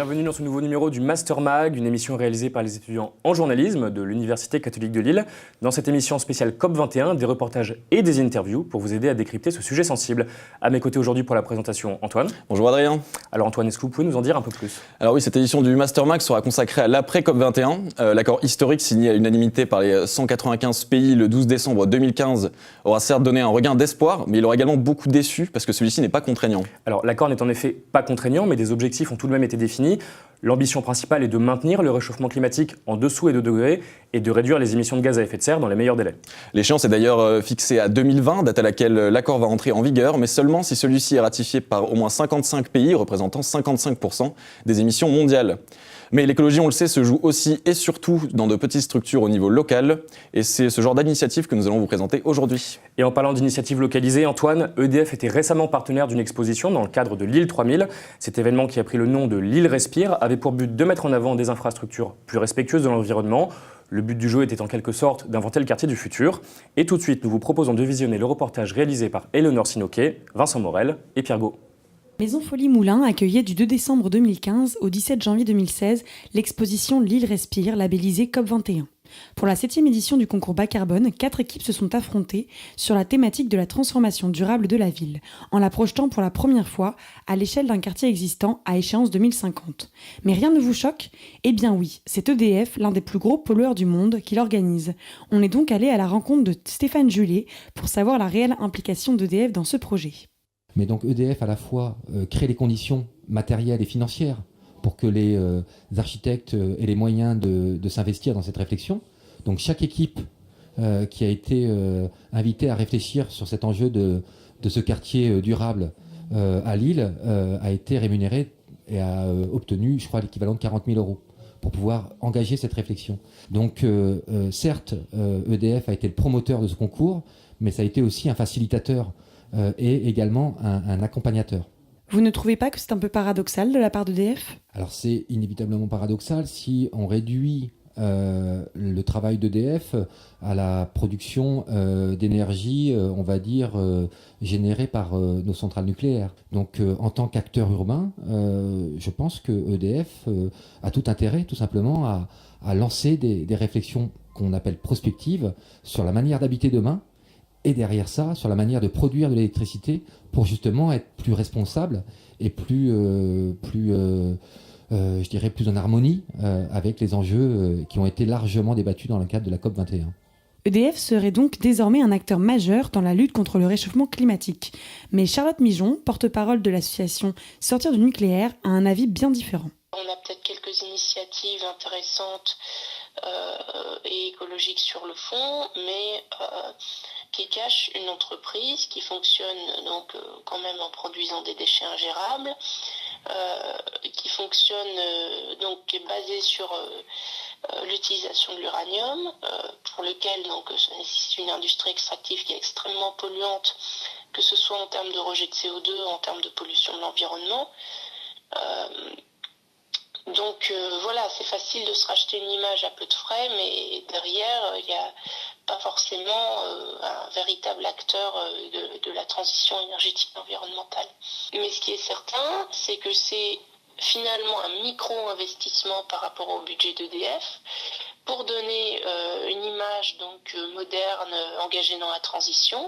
Bienvenue dans ce nouveau numéro du Master Mag, une émission réalisée par les étudiants en journalisme de l'Université catholique de Lille. Dans cette émission spéciale COP21, des reportages et des interviews pour vous aider à décrypter ce sujet sensible. À mes côtés aujourd'hui pour la présentation, Antoine. Bonjour Adrien. Alors Antoine, est-ce que vous pouvez nous en dire un peu plus ? Alors oui, cette édition du Master Mag sera consacrée à l'après COP21. L'accord historique signé à l'unanimité par les 195 pays le 12 décembre 2015 aura certes donné un regain d'espoir, mais il aura également beaucoup déçu parce que celui-ci n'est pas contraignant. Alors l'accord n'est en effet pas contraignant, mais des objectifs ont tout de même été définis. L'ambition principale est de maintenir le réchauffement climatique en dessous des 2 degrés et de réduire les émissions de gaz à effet de serre dans les meilleurs délais. L'échéance est d'ailleurs fixée à 2020, date à laquelle l'accord va entrer en vigueur, mais seulement si celui-ci est ratifié par au moins 55 pays représentant 55% des émissions mondiales. Mais l'écologie, on le sait, se joue aussi et surtout dans de petites structures au niveau local. Et c'est ce genre d'initiative que nous allons vous présenter aujourd'hui. Et en parlant d'initiatives localisées, Antoine, EDF était récemment partenaire d'une exposition dans le cadre de Lille 3000. Cet événement qui a pris le nom de Lille Respire avait pour but de mettre en avant des infrastructures plus respectueuses de l'environnement. Le but du jeu était en quelque sorte d'inventer le quartier du futur. Et tout de suite, nous vous proposons de visionner le reportage réalisé par Éléonore Sinoquet, Vincent Morel et Pierre Gault. Maison Folie Moulin accueillait du 2 décembre 2015 au 17 janvier 2016 l'exposition Lille Respire, labellisée COP21. Pour la 7e édition du concours bas carbone, 4 équipes se sont affrontées sur la thématique de la transformation durable de la ville, en la projetant pour la première fois à l'échelle d'un quartier existant à échéance 2050. Mais rien ne vous choque ? Eh bien oui, c'est EDF, l'un des plus gros pollueurs du monde, qui l'organise. On est donc allé à la rencontre de Stéphane Julet pour savoir la réelle implication d'EDF dans ce projet. Mais donc EDF à la fois crée les conditions matérielles et financières pour que les architectes aient les moyens de s'investir dans cette réflexion. Donc chaque équipe qui a été invitée à réfléchir sur cet enjeu de ce quartier durable à Lille a été rémunérée et a obtenu, je crois, l'équivalent de 40 000 € pour pouvoir engager cette réflexion. Donc certes, EDF a été le promoteur de ce concours, mais ça a été aussi un facilitateur et également un accompagnateur. Vous ne trouvez pas que c'est un peu paradoxal de la part d'EDF ? Alors c'est inévitablement paradoxal si on réduit le travail d'EDF à la production d'énergie, on va dire, générée par nos centrales nucléaires. Donc en tant qu'acteur urbain, je pense que EDF a tout intérêt tout simplement à lancer des réflexions qu'on appelle prospectives sur la manière d'habiter demain, et derrière ça, sur la manière de produire de l'électricité pour justement être plus responsable et plus en harmonie avec les enjeux qui ont été largement débattus dans le cadre de la COP21. EDF serait donc désormais un acteur majeur dans la lutte contre le réchauffement climatique. Mais Charlotte Mijon, porte-parole de l'association Sortir du nucléaire, a un avis bien différent. On a peut-être quelques initiatives intéressantes et écologiques sur le fond, mais qui cachent une entreprise qui fonctionne donc quand même en produisant des déchets ingérables, qui fonctionne donc qui est basée sur l'utilisation de l'uranium, pour lequel donc ça nécessite une industrie extractive qui est extrêmement polluante, que ce soit en termes de rejet de CO2, en termes de pollution de l'environnement. Donc voilà, c'est facile de se racheter une image à peu de frais, mais derrière, il n'y a pas forcément un véritable acteur de la transition énergétique et environnementale. Mais ce qui est certain, c'est que c'est finalement un micro-investissement par rapport au budget d'EDF pour donner une image donc moderne, engagée dans la transition,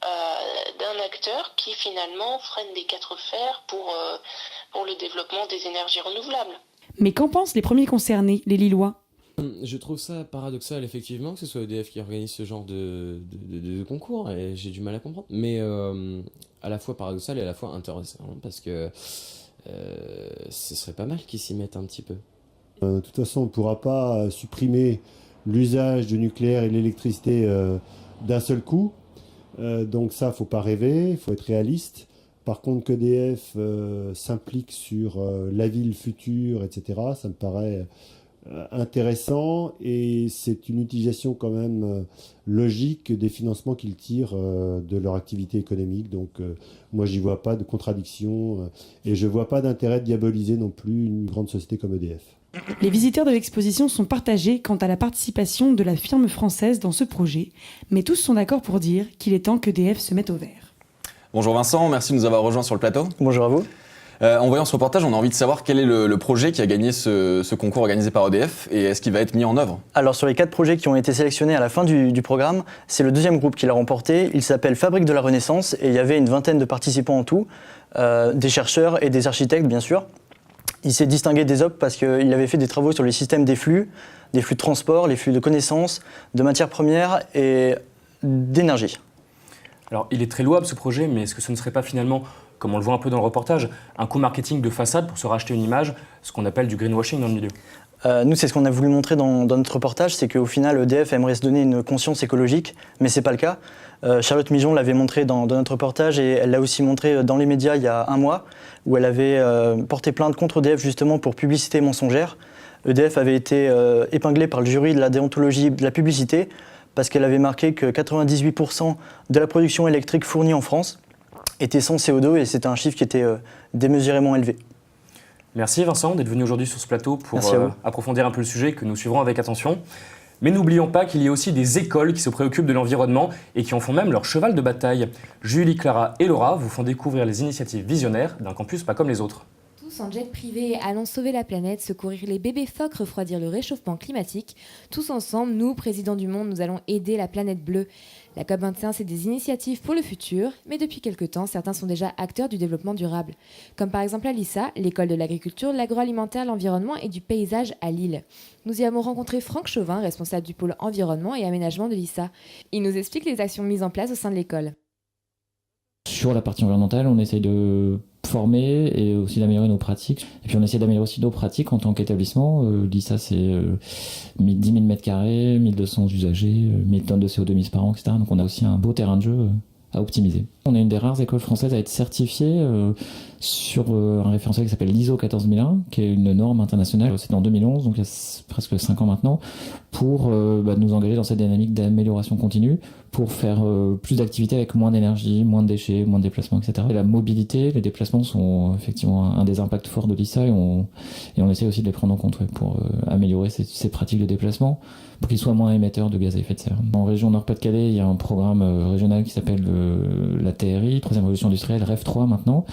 d'un acteur qui finalement freine des 4 fers pour le développement des énergies renouvelables. Mais qu'en pensent les premiers concernés, les Lillois ? Je trouve ça paradoxal effectivement que ce soit EDF qui organise ce genre de concours, et j'ai du mal à comprendre. Mais à la fois paradoxal et à la fois intéressant, parce que ce serait pas mal qu'ils s'y mettent un petit peu. De toute façon, on ne pourra pas supprimer l'usage du nucléaire et de l'électricité d'un seul coup. Donc ça, il ne faut pas rêver, il faut être réaliste. Par contre, qu'EDF s'implique sur la ville future, etc., ça me paraît intéressant, et c'est une utilisation quand même logique des financements qu'ils tirent de leur activité économique. Donc moi, j'y vois pas de contradiction et je vois pas d'intérêt de diaboliser non plus une grande société comme EDF. Les visiteurs de l'exposition sont partagés quant à la participation de la firme française dans ce projet, mais tous sont d'accord pour dire qu'il est temps qu'EDF se mette au vert. Bonjour Vincent, merci de nous avoir rejoints sur le plateau. Bonjour à vous. En voyant ce reportage, on a envie de savoir quel est le projet qui a gagné ce concours organisé par EDF et est-ce qu'il va être mis en œuvre? Alors sur les 4 projets qui ont été sélectionnés à la fin du programme, c'est le deuxième groupe qui l'a remporté. Il s'appelle Fabrique de la Renaissance et il y avait une vingtaine de participants en tout, des chercheurs et des architectes bien sûr. Il s'est distingué des autres parce qu'il avait fait des travaux sur les systèmes des flux de transport, les flux de connaissances, de matières premières et d'énergie. Alors, il est très louable ce projet, mais est-ce que ce ne serait pas finalement, comme on le voit un peu dans le reportage, un coup marketing de façade pour se racheter une image, ce qu'on appelle du greenwashing dans le milieu? Nous, c'est ce qu'on a voulu montrer dans notre reportage, c'est qu'au final, EDF aimerait se donner une conscience écologique, mais c'est pas le cas. Charlotte Mijon l'avait montré dans notre reportage et elle l'a aussi montré dans les médias il y a un mois, où elle avait porté plainte contre EDF justement pour publicité mensongère. EDF avait été épinglée par le jury de la déontologie de la publicité parce qu'elle avait marqué que 98% de la production électrique fournie en France était sans CO2 et c'était un chiffre qui était démesurément élevé. Merci Vincent d'être venu aujourd'hui sur ce plateau pour approfondir un peu le sujet que nous suivrons avec attention. Mais n'oublions pas qu'il y a aussi des écoles qui se préoccupent de l'environnement et qui en font même leur cheval de bataille. Julie, Clara et Laura vous font découvrir les initiatives visionnaires d'un campus pas comme les autres. Tous en jet privé, allons sauver la planète, secourir les bébés phoques, refroidir le réchauffement climatique. Tous ensemble, nous, présidents du monde, nous allons aider la planète bleue. La COP21, c'est des initiatives pour le futur, mais depuis quelque temps, certains sont déjà acteurs du développement durable. Comme par exemple à l'ISA, l'école de l'agriculture, de l'agroalimentaire, l'environnement et du paysage à Lille. Nous y avons rencontré Franck Chauvin, responsable du pôle environnement et aménagement de l'ISA. Il nous explique les actions mises en place au sein de l'école. Sur la partie environnementale, on essaye de former et aussi d'améliorer nos pratiques. Et puis on essaie d'améliorer aussi nos pratiques en tant qu'établissement. L'ISA, c'est 10 000 m², 1200 usagers, 1000 tonnes de CO2 mises par an, etc. Donc on a aussi un beau terrain de jeu à optimiser. On est une des rares écoles françaises à être certifiée sur un référentiel qui s'appelle l'ISO 14001, qui est une norme internationale. C'était en 2011, donc il y a presque 5 ans maintenant, pour nous engager dans cette dynamique d'amélioration continue, pour faire plus d'activités avec moins d'énergie, moins de déchets, moins de déplacements, etc. Et la mobilité, les déplacements sont effectivement un des impacts forts de l'ISA et on essaie aussi de les prendre en compte pour améliorer ces pratiques de déplacement, pour qu'ils soient moins émetteurs de gaz à effet de serre. En région Nord-Pas-de-Calais, il y a un programme régional qui s'appelle la TRI, Troisième Révolution Industrielle, REV 3 maintenant,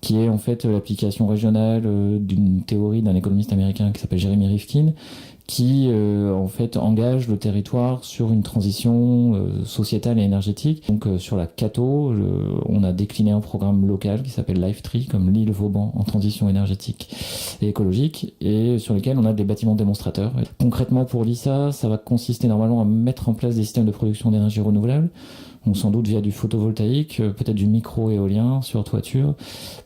qui est en fait l'application régionale d'une théorie d'un économiste américain qui s'appelle Jeremy Rifkin, qui en fait engage le territoire sur une transition sociétale et énergétique. Donc sur la Cato, on a décliné un programme local qui s'appelle Life3, comme l'île Vauban en transition énergétique et écologique, et sur lequel on a des bâtiments démonstrateurs. Et concrètement pour l'ISA, ça va consister normalement à mettre en place des systèmes de production d'énergie renouvelable, donc sans doute via du photovoltaïque, peut-être du micro-éolien sur toiture,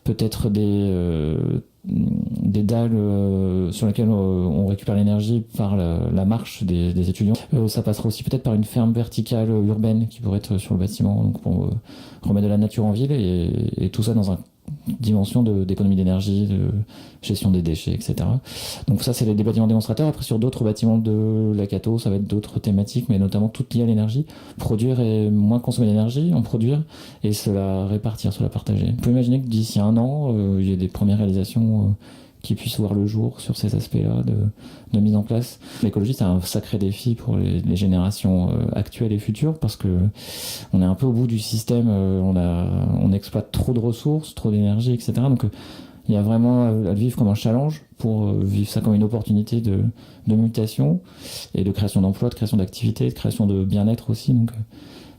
peut-être des dalles sur lesquelles on récupère l'énergie par la marche des étudiants. Ça passera aussi peut-être par une ferme verticale urbaine qui pourrait être sur le bâtiment, donc pour remettre de la nature en ville et tout ça dans une dimension d'économie d'énergie, de gestion des déchets, etc. Donc ça, c'est des bâtiments démonstrateurs. Après, sur d'autres bâtiments de la Cato, ça va être d'autres thématiques, mais notamment toutes liées à l'énergie. Produire et moins consommer d'énergie, en produire, et se la répartir, se la partager. On peut imaginer que d'ici 1 an, il y ait des premières réalisations qui puissent voir le jour sur ces aspects-là de mise en place. L'écologie, c'est un sacré défi pour les générations actuelles et futures, parce que on est un peu au bout du système, on exploite trop de ressources, trop d'énergie, etc. Donc il y a vraiment à le vivre comme un challenge pour vivre ça comme une opportunité de mutation et de création d'emplois, de création d'activités, de création de bien-être aussi. Donc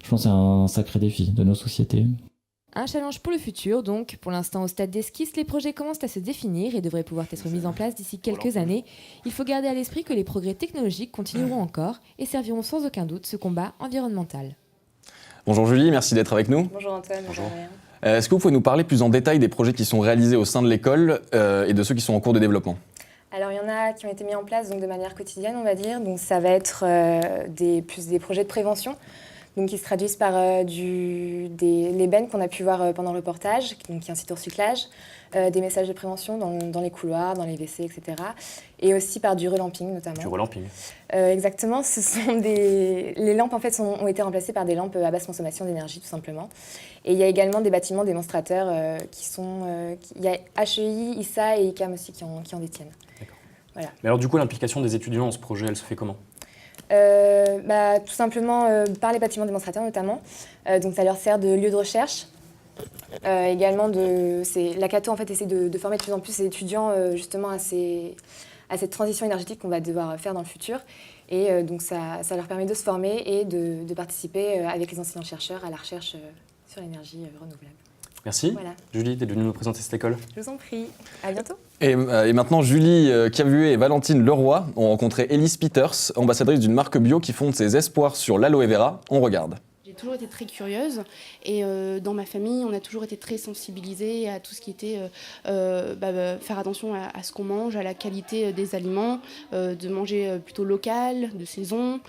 je pense que c'est un sacré défi de nos sociétés. Un challenge pour le futur, donc. Pour l'instant, au stade d'esquisse, les projets commencent à se définir et devraient pouvoir être mis en place d'ici quelques années. Il faut garder à l'esprit que les progrès technologiques continueront encore et serviront sans aucun doute ce combat environnemental. Bonjour Julie, merci d'être avec nous. Bonjour Antoine, bonjour. Est-ce que vous pouvez nous parler plus en détail des projets qui sont réalisés au sein de l'école et de ceux qui sont en cours de développement ? Alors il y en a qui ont été mis en place donc, de manière quotidienne, on va dire. Donc ça va être plus des projets de prévention. Donc, qui se traduisent par les bennes qu'on a pu voir pendant le reportage, donc, qui incitent au recyclage, des messages de prévention dans les couloirs, dans les WC, etc. Et aussi par du relamping notamment. Du relamping. Exactement, ce sont les lampes en fait ont été remplacées par des lampes à basse consommation d'énergie tout simplement. Et il y a également des bâtiments démonstrateurs qui sont... il y a HEI, ISA et ICAM aussi qui en détiennent. D'accord. Voilà. Mais alors du coup, l'implication des étudiants dans ce projet, elle se fait comment ? Tout simplement par les bâtiments démonstrateurs notamment. Donc ça leur sert de lieu de recherche Également, l'Acato en fait, essaie de former de plus en plus ses étudiants justement à cette transition énergétique qu'on va devoir faire dans le futur. Et donc ça leur permet de se former et de participer avec les enseignants-chercheurs à la recherche sur l'énergie renouvelable. Merci. Voilà. Julie, d'être venue nous présenter cette école. Je vous en prie. À bientôt. Et maintenant, Julie Cavuet et Valentine Leroy ont rencontré Elise Peters, ambassadrice d'une marque bio qui fonde ses espoirs sur l'aloe vera. On regarde. J'ai toujours été très curieuse et dans ma famille, on a toujours été très sensibilisés à tout ce qui était faire attention à ce qu'on mange, à la qualité des aliments, de manger plutôt local, de saison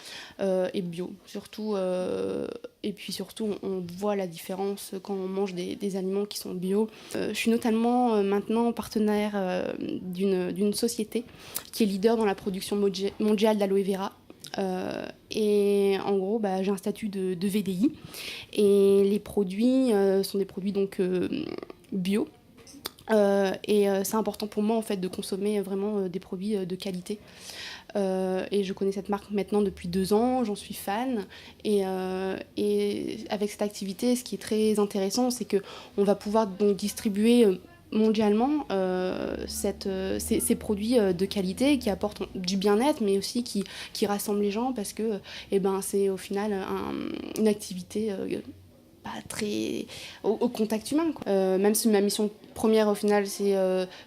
et bio. Surtout, et puis surtout, on voit la différence quand on mange des aliments qui sont bio. Je suis notamment maintenant partenaire d'une société qui est leader dans la production mondiale d'aloe vera. Et en gros, j'ai un statut de VDI et les produits sont des produits donc bio. Et c'est important pour moi en fait de consommer vraiment des produits de qualité. Et je connais cette marque maintenant depuis 2 ans, j'en suis fan. Et avec cette activité, ce qui est très intéressant, c'est qu'on va pouvoir donc distribuer mondialement ces produits de qualité qui apportent du bien-être mais aussi qui rassemblent les gens parce que c'est au final une activité pas très au contact humain, quoi. Même si ma mission première au final c'est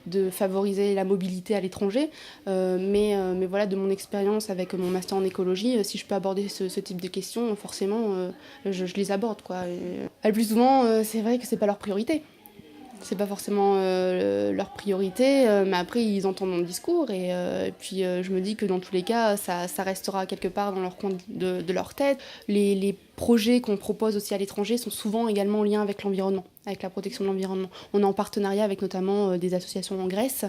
de favoriser la mobilité à l'étranger, mais voilà, de mon expérience avec mon master en écologie, si je peux aborder ce type de questions, forcément je les aborde, quoi. Et le plus souvent c'est vrai que c'est pas leur priorité. C'est pas forcément leur priorité, mais après ils entendent mon discours et puis je me dis que dans tous les cas ça restera quelque part dans leur coin de leur tête. Les projets qu'on propose aussi à l'étranger sont souvent également en lien avec l'environnement, avec la protection de l'environnement. On est en partenariat avec notamment des associations en Grèce.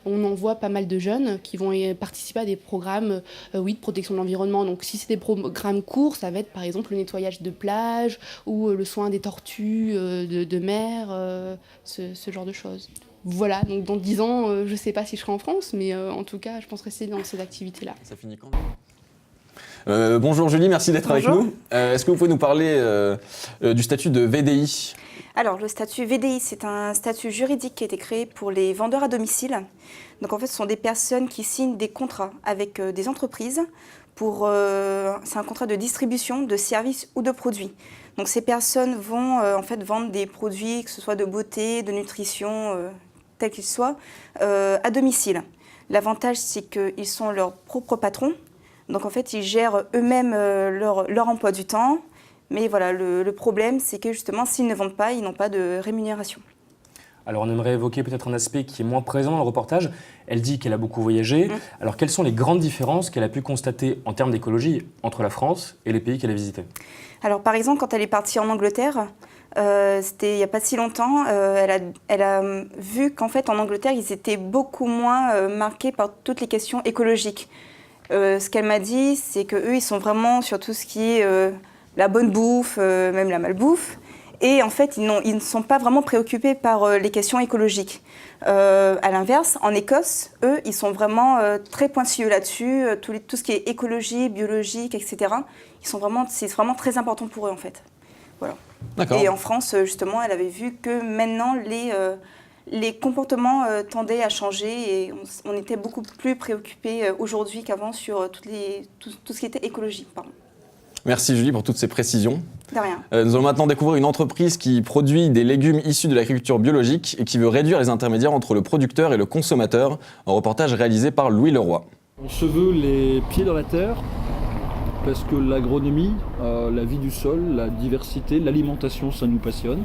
On envoie pas mal de jeunes qui vont participer à des programmes de protection de l'environnement. Donc si c'est des programmes courts, ça va être par exemple le nettoyage de plage ou le soin des tortues de mer, ce genre de choses. Voilà, donc dans 10 ans, je ne sais pas si je serai en France, mais en tout cas, je pense rester dans ces activités-là. Ça finit quand ? Bonjour Julie, merci d'être avec nous. Est-ce que vous pouvez nous parler du statut de VDI ? Alors, le statut VDI, c'est un statut juridique qui a été créé pour les vendeurs à domicile. Donc, en fait, ce sont des personnes qui signent des contrats avec des entreprises c'est un contrat de distribution de services ou de produits. Donc, ces personnes vont en fait vendre des produits, que ce soit de beauté, de nutrition, tels qu'ils soient, à domicile. L'avantage, c'est qu'ils sont leurs propres patrons. Donc, en fait, ils gèrent eux-mêmes leur emploi du temps. Mais voilà, le problème, c'est que justement, s'ils ne vendent pas, ils n'ont pas de rémunération. Alors, on aimerait évoquer peut-être un aspect qui est moins présent dans le reportage. Elle dit qu'elle a beaucoup voyagé. Alors, quelles sont les grandes différences qu'elle a pu constater en termes d'écologie entre la France et les pays qu'elle a visités ? Alors, par exemple, quand elle est partie en Angleterre, c'était il n'y a pas si longtemps, elle a vu qu'en fait, en Angleterre, ils étaient beaucoup moins marqués par toutes les questions écologiques. Ce qu'elle m'a dit, c'est qu'eux, ils sont vraiment sur tout ce qui est la bonne bouffe, même la malbouffe. Et en fait, ils ne sont pas vraiment préoccupés par les questions écologiques. À l'inverse, en Écosse, eux, ils sont vraiment très pointilleux là-dessus. Tout ce qui est écologie, biologique, etc. C'est vraiment très important pour eux, en fait. Voilà. D'accord. Et en France, justement, elle avait vu que maintenant, les comportements tendaient à changer et on était beaucoup plus préoccupés aujourd'hui qu'avant sur tout ce qui était écologie. Pardon. Merci Julie pour toutes ces précisions. De rien. Nous allons maintenant découvrir une entreprise qui produit des légumes issus de l'agriculture biologique et qui veut réduire les intermédiaires entre le producteur et le consommateur. Un reportage réalisé par Louis Leroy. On se veut les pieds dans la terre parce que l'agronomie, la vie du sol, la diversité, l'alimentation, ça nous passionne.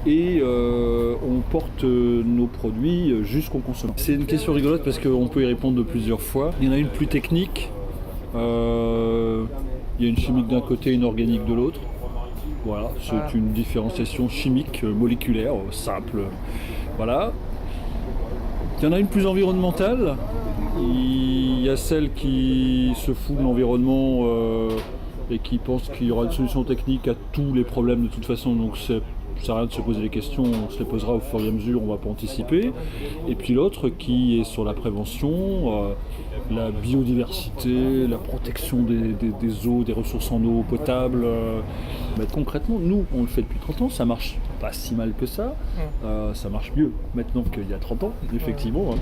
Et on porte nos produits jusqu'au consommateur. C'est une question rigolote parce qu'on peut y répondre de plusieurs fois. Il y en a une plus technique. Il y a une chimique d'un côté et une organique de l'autre. Voilà, c'est une différenciation chimique, moléculaire, simple. Voilà. Il y en a une plus environnementale. Il y a celle qui se fout de l'environnement et qui pense qu'il y aura une solution technique à tous les problèmes de toute façon. Donc ça sert à rien de se poser les questions, on se les posera au fur et à mesure, on ne va pas anticiper. Et puis l'autre qui est sur la prévention, la biodiversité, la protection des eaux, des ressources en eau potable. Mais concrètement, nous, on le fait depuis 30 ans, ça marche pas si mal que ça. Ça marche mieux maintenant qu'il y a 30 ans, effectivement,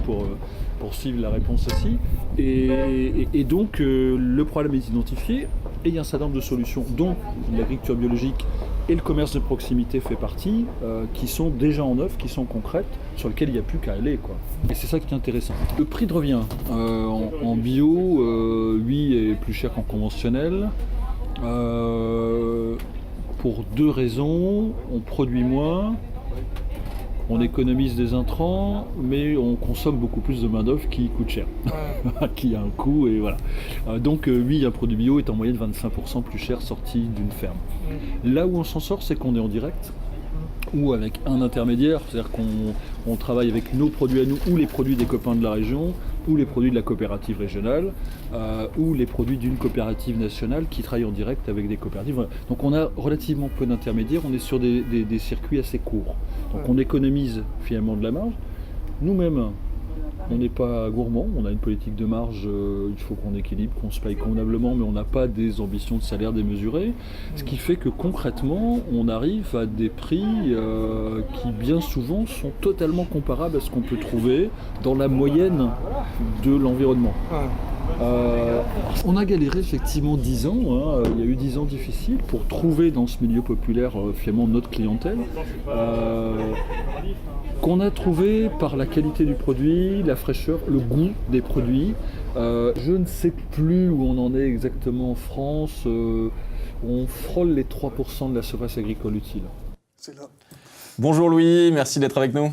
pour suivre la réponse aussi. Et donc, le problème est identifié et il y a un certain nombre de solutions, dont l'agriculture biologique et le commerce de proximité fait partie, qui sont déjà en œuvre, qui sont concrètes, sur lesquelles il n'y a plus qu'à aller, quoi. Et c'est ça qui est intéressant. Le prix de revient en bio, lui, est plus cher qu'en conventionnel. Pour 2 raisons. On produit moins, on économise des intrants, mais on consomme beaucoup plus de main-d'œuvre qui coûte cher, qui a un coût, et voilà. Donc oui, un produit bio est en moyenne 25% plus cher sorti d'une ferme. Là où on s'en sort, c'est qu'on est en direct, ou avec un intermédiaire, c'est-à-dire qu'on travaille avec nos produits à nous, ou les produits des copains de la région, ou les produits de la coopérative régionale, ou les produits d'une coopérative nationale qui travaille en direct avec des coopératives. Voilà. Donc on a relativement peu d'intermédiaires, on est sur des circuits assez courts. Donc on économise finalement de la marge. Nous-mêmes, on n'est pas gourmand, on a une politique de marge, il faut qu'on équilibre, qu'on se paye convenablement, mais on n'a pas des ambitions de salaire démesurées. Ce qui fait que concrètement, on arrive à des prix qui bien souvent sont totalement comparables à ce qu'on peut trouver dans la moyenne de l'environnement. On a galéré effectivement 10 ans, il y a eu 10 ans difficiles pour trouver dans ce milieu populaire finalement notre clientèle. Qu'on a trouvé par la qualité du produit, la fraîcheur, le goût des produits. Je ne sais plus où on en est exactement en France. On frôle les 3% de la surface agricole utile. C'est là. Bonjour Louis, merci d'être avec nous.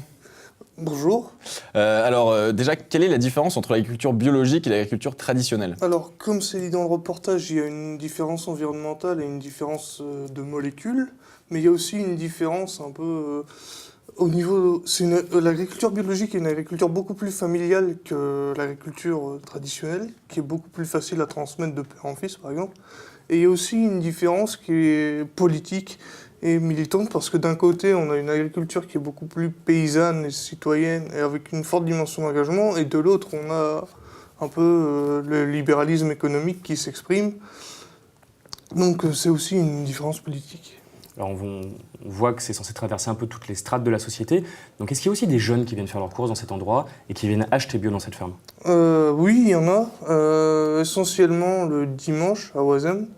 Bonjour. Alors déjà, quelle est la différence entre l'agriculture biologique et l'agriculture traditionnelle ? Alors, comme c'est dit dans le reportage, il y a une différence environnementale et une différence de molécules, mais il y a aussi une différence un peu... Au niveau, l'agriculture biologique est une agriculture beaucoup plus familiale que l'agriculture traditionnelle, qui est beaucoup plus facile à transmettre de père en fils, par exemple. Et il y a aussi une différence qui est politique et militante, parce que d'un côté, on a une agriculture qui est beaucoup plus paysanne et citoyenne, et avec une forte dimension d'engagement, et de l'autre, on a un peu le libéralisme économique qui s'exprime. Donc c'est aussi une différence politique. Alors on voit que c'est censé traverser un peu toutes les strates de la société. Donc est-ce qu'il y a aussi des jeunes qui viennent faire leurs courses dans cet endroit et qui viennent acheter bio dans cette ferme ? Oui, il y en a. Essentiellement le dimanche à Oisem,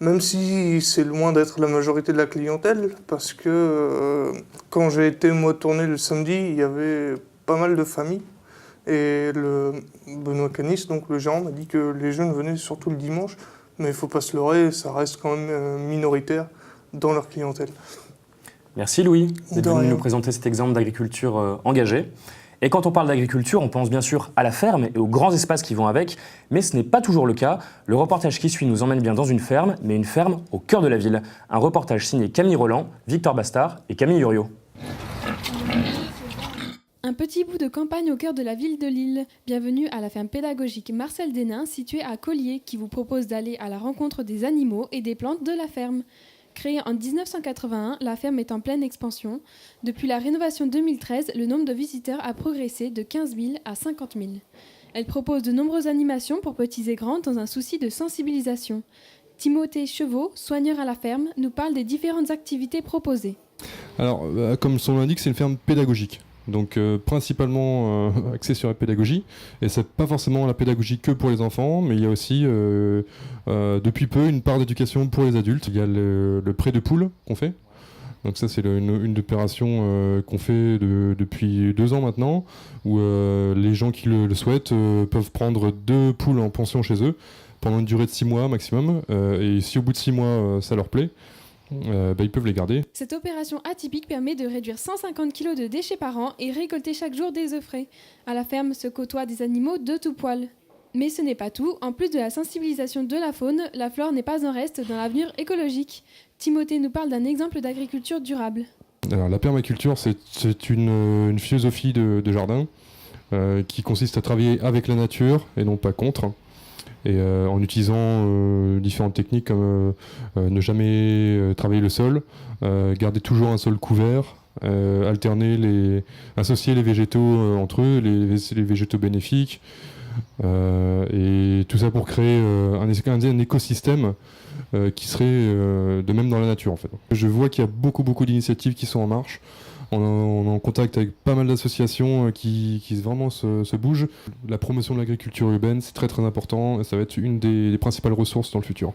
même si c'est loin d'être la majorité de la clientèle, parce que quand j'ai été moi tourner le samedi, il y avait pas mal de familles. Et Benoît Canis, donc le gérant, m'a dit que les jeunes venaient surtout le dimanche, mais il ne faut pas se leurrer, ça reste quand même minoritaire dans leur clientèle. Merci Louis d'être venu nous présenter cet exemple d'agriculture engagée. Et quand on parle d'agriculture, on pense bien sûr à la ferme et aux grands espaces qui vont avec, mais ce n'est pas toujours le cas. Le reportage qui suit nous emmène bien dans une ferme, mais une ferme au cœur de la ville. Un reportage signé Camille Roland, Victor Bastard et Camille Uriot. Un petit bout de campagne au cœur de la ville de Lille. Bienvenue à la ferme pédagogique Marcel Denain, située à Collier, qui vous propose d'aller à la rencontre des animaux et des plantes de la ferme. Créée en 1981, la ferme est en pleine expansion. Depuis la rénovation 2013, le nombre de visiteurs a progressé de 15 000 à 50 000. Elle propose de nombreuses animations pour petits et grands dans un souci de sensibilisation. Timothée Chevaux, soigneur à la ferme, nous parle des différentes activités proposées. Alors, comme son nom l'indique, c'est une ferme pédagogique. Donc principalement axé sur la pédagogie, et c'est pas forcément la pédagogie que pour les enfants, mais il y a aussi depuis peu une part d'éducation pour les adultes. Il y a le prêt de poules qu'on fait, donc ça c'est une opération qu'on fait depuis 2 ans maintenant, où les gens qui le souhaitent peuvent prendre 2 poules en pension chez eux pendant une durée de 6 mois maximum, et si au bout de 6 mois ça leur plaît, ils peuvent les garder. Cette opération atypique permet de réduire 150 kg de déchets par an et récolter chaque jour des œufs frais. À la ferme se côtoient des animaux de tout poil. Mais ce n'est pas tout. En plus de la sensibilisation de la faune, la flore n'est pas en reste dans l'avenir écologique. Timothée nous parle d'un exemple d'agriculture durable. Alors, la permaculture, c'est une philosophie de jardin qui consiste à travailler avec la nature et non pas contre. Et en utilisant différentes techniques comme ne jamais travailler le sol, garder toujours un sol couvert, associer les végétaux entre eux, les végétaux bénéfiques, Et tout ça pour créer un écosystème qui serait de même dans la nature en fait. Je vois qu'il y a beaucoup d'initiatives qui sont en marche. On est en contact avec pas mal d'associations qui vraiment se bougent. La promotion de l'agriculture urbaine, c'est très important et ça va être une des principales ressources dans le futur.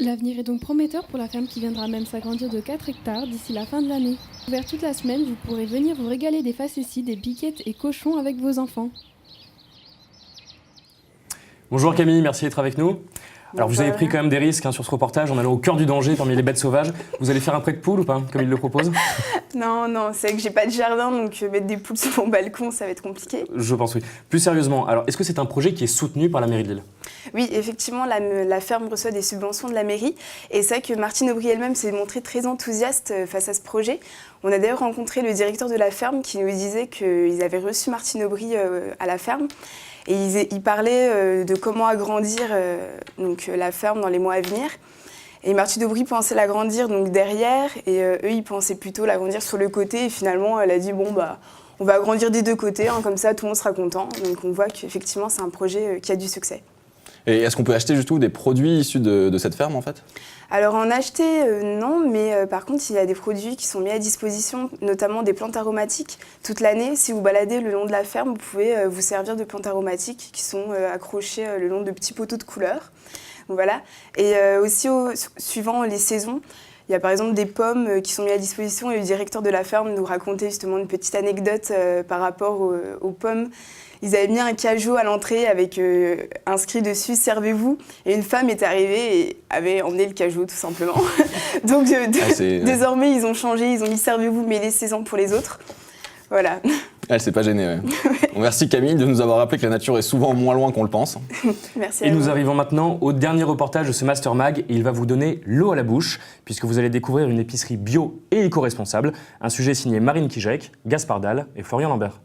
L'avenir est donc prometteur pour la ferme qui viendra même s'agrandir de 4 hectares d'ici la fin de l'année. Ouvert toute la semaine, vous pourrez venir vous régaler des facéties, des piquettes et cochons avec vos enfants. Bonjour Camille, merci d'être avec nous. Alors vous avez pris quand même des risques sur ce reportage en allant au cœur du danger parmi les bêtes sauvages. Vous allez faire un pré de poule ou pas, comme il le propose? Non, c'est vrai que j'ai pas de jardin, donc mettre des poules sur mon balcon, ça va être compliqué. Je pense oui. Plus sérieusement, alors est-ce que c'est un projet qui est soutenu par la mairie de Lille? Oui, effectivement, la ferme reçoit des subventions de la mairie. Et c'est vrai que Martine Aubry elle-même s'est montrée très enthousiaste face à ce projet. On a d'ailleurs rencontré le directeur de la ferme qui nous disait qu'ils avaient reçu Martine Aubry à la ferme. Et ils parlaient de comment agrandir la ferme dans les mois à venir. Et Martine Aubry pensait l'agrandir donc derrière, et eux, ils pensaient plutôt l'agrandir sur le côté. Et finalement, elle a dit, on va agrandir des deux côtés, comme ça tout le monde sera content. Donc on voit qu'effectivement, c'est un projet qui a du succès. Et est-ce qu'on peut acheter justement des produits issus de cette ferme en fait? Alors en acheter, non, mais par contre il y a des produits qui sont mis à disposition, notamment des plantes aromatiques toute l'année. Si vous baladez le long de la ferme, vous pouvez vous servir de plantes aromatiques qui sont accrochées le long de petits poteaux de couleur. Donc, voilà. Et aussi suivant les saisons, il y a par exemple des pommes qui sont mises à disposition et le directeur de la ferme nous racontait justement une petite anecdote par rapport aux pommes. Ils avaient mis un cajot à l'entrée avec inscrit dessus « Servez-vous » et une femme est arrivée et avait emmené le cajot tout simplement. Donc désormais ils ont changé, ils ont mis « Servez-vous » mais laissez-en pour les autres. Voilà. Elle s'est pas gênée, ouais. Bon, merci Camille de nous avoir rappelé que la nature est souvent moins loin qu'on le pense. Merci. Et nous arrivons maintenant au dernier reportage de ce Master Mag et il va vous donner l'eau à la bouche puisque vous allez découvrir une épicerie bio et éco-responsable. Un sujet signé Marine Kijek, Gaspard Dalle et Florian Lambert.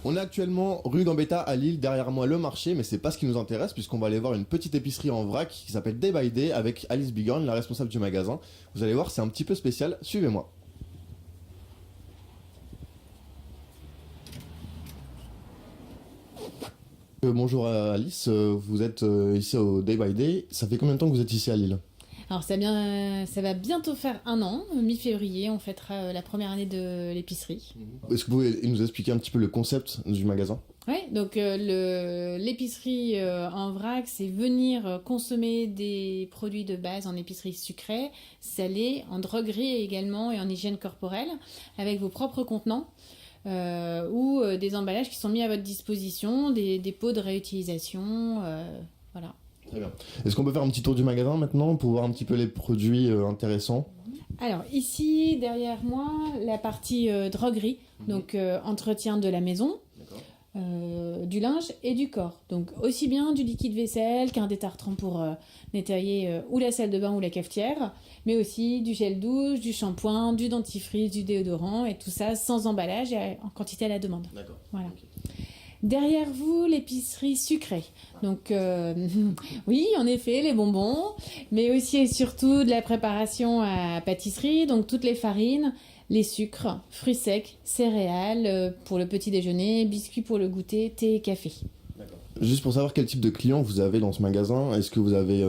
On est actuellement rue Gambetta à Lille, derrière moi le marché, mais c'est pas ce qui nous intéresse puisqu'on va aller voir une petite épicerie en vrac qui s'appelle Day by Day avec Alice Bigorn, la responsable du magasin. Vous allez voir, c'est un petit peu spécial, suivez-moi. Bonjour Alice, vous êtes ici au Day by Day. Ça fait combien de temps que vous êtes ici à Lille ? Alors ça va bientôt faire 1 an, mi-février, on fêtera la première année de l'épicerie. Est-ce que vous pouvez nous expliquer un petit peu le concept du magasin ? Oui, donc l'épicerie en vrac, c'est venir consommer des produits de base en épicerie sucrée, salée, en droguerie également et en hygiène corporelle, avec vos propres contenants. Ou des emballages qui sont mis à votre disposition, des pots de réutilisation, voilà. Très bien. Est-ce qu'on peut faire un petit tour du magasin maintenant pour voir un petit peu les produits intéressants ? Alors ici, derrière moi, la partie droguerie, donc entretien de la maison, du linge et du corps. Donc aussi bien du liquide vaisselle qu'un détartrant pour nettoyer ou la salle de bain ou la cafetière, mais aussi du gel douche, du shampoing, du dentifrice, du déodorant et tout ça sans emballage et en quantité à la demande. D'accord. Voilà. Okay. Derrière vous, l'épicerie sucrée. Donc oui, en effet, les bonbons, mais aussi et surtout de la préparation à pâtisserie, donc toutes les farines, les sucres, fruits secs, céréales pour le petit déjeuner, biscuits pour le goûter, thé et café. Juste pour savoir quel type de clients vous avez dans ce magasin, est-ce que vous avez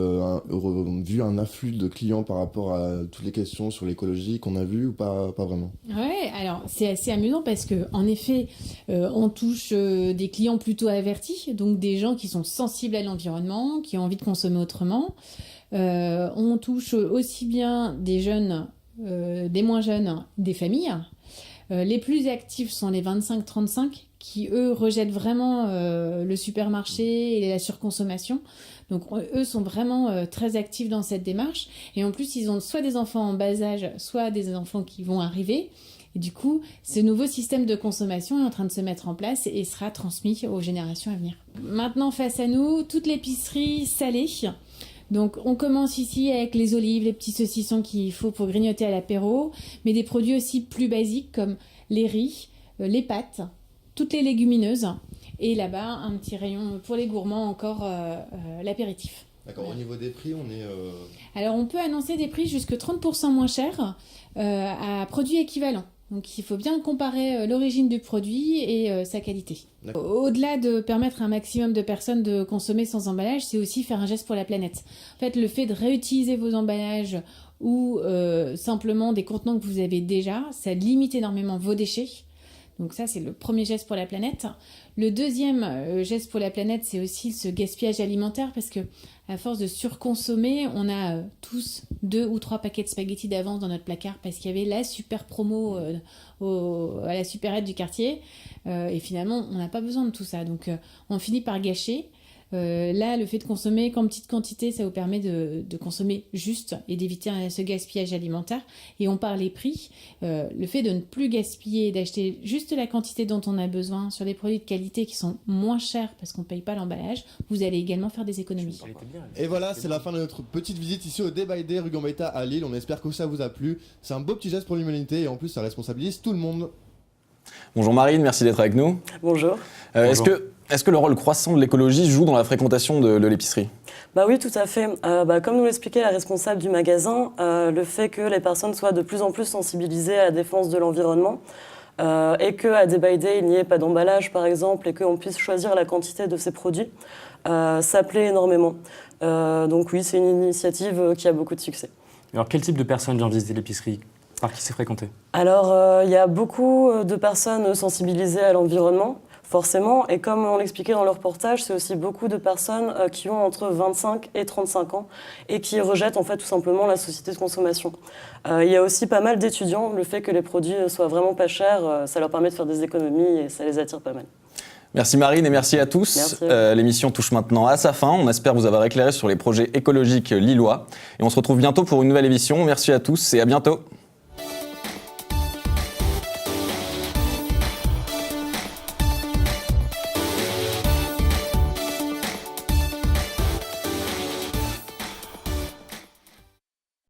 vu un afflux de clients par rapport à toutes les questions sur l'écologie qu'on a vues ou pas vraiment ? Ouais, alors c'est assez amusant parce que en effet, on touche des clients plutôt avertis, donc des gens qui sont sensibles à l'environnement, qui ont envie de consommer autrement. On touche aussi bien des jeunes, des moins jeunes, des familles. Les plus actifs sont les 25-35 qui, eux, rejettent vraiment le supermarché et la surconsommation. Donc, eux sont vraiment très actifs dans cette démarche. Et en plus, ils ont soit des enfants en bas âge, soit des enfants qui vont arriver. Et du coup, ce nouveau système de consommation est en train de se mettre en place et sera transmis aux générations à venir. Maintenant, face à nous, toute l'épicerie salée. Donc on commence ici avec les olives, les petits saucissons qu'il faut pour grignoter à l'apéro, mais des produits aussi plus basiques comme les riz, les pâtes, toutes les légumineuses, et là-bas un petit rayon pour les gourmands encore l'apéritif. D'accord, au niveau des prix, on est... Alors on peut annoncer des prix jusque 30% moins chers à produits équivalents. Donc il faut bien comparer l'origine du produit et sa qualité. Au-delà de permettre à un maximum de personnes de consommer sans emballage, c'est aussi faire un geste pour la planète. En fait, le fait de réutiliser vos emballages ou simplement des contenants que vous avez déjà, ça limite énormément vos déchets. Donc ça, c'est le premier geste pour la planète. Le deuxième geste pour la planète, c'est aussi ce gaspillage alimentaire parce que à force de surconsommer, on a tous 2 ou 3 paquets de spaghettis d'avance dans notre placard parce qu'il y avait la super promo à la supérette du quartier. Et finalement, on n'a pas besoin de tout ça. Donc on finit par gâcher. Là, le fait de consommer qu'en petite quantité, ça vous permet de consommer juste et d'éviter ce gaspillage alimentaire. Et on parle des prix. Le fait de ne plus gaspiller, d'acheter juste la quantité dont on a besoin sur des produits de qualité qui sont moins chers parce qu'on ne paye pas l'emballage, vous allez également faire des économies. Et voilà, c'est la fin de notre petite visite ici au Day by Day rue Gambetta à Lille. On espère que ça vous a plu. C'est un beau petit geste pour l'humanité et en plus, ça responsabilise tout le monde. Bonjour Marine, merci d'être avec nous. Bonjour. Bonjour. Est-ce que le rôle croissant de l'écologie joue dans la fréquentation de l'épicerie ? Oui, tout à fait. Comme nous l'expliquait la responsable du magasin, le fait que les personnes soient de plus en plus sensibilisées à la défense de l'environnement et qu'à Day by Day, il n'y ait pas d'emballage, par exemple, et qu'on puisse choisir la quantité de ces produits, ça plaît énormément. Donc oui, c'est une initiative qui a beaucoup de succès. Alors, quel type de personnes vient visiter l'épicerie ? Par qui c'est fréquenté ? Alors, il y a beaucoup de personnes sensibilisées à l'environnement, forcément, et comme on l'expliquait dans le reportage, c'est aussi beaucoup de personnes qui ont entre 25 et 35 ans et qui rejettent en fait tout simplement la société de consommation. Il y a aussi pas mal d'étudiants, le fait que les produits soient vraiment pas chers, ça leur permet de faire des économies et ça les attire pas mal. Merci Marine et merci à tous. L'émission touche maintenant à sa fin. On espère vous avoir éclairé sur les projets écologiques lillois. Et on se retrouve bientôt pour une nouvelle émission. Merci à tous et à bientôt.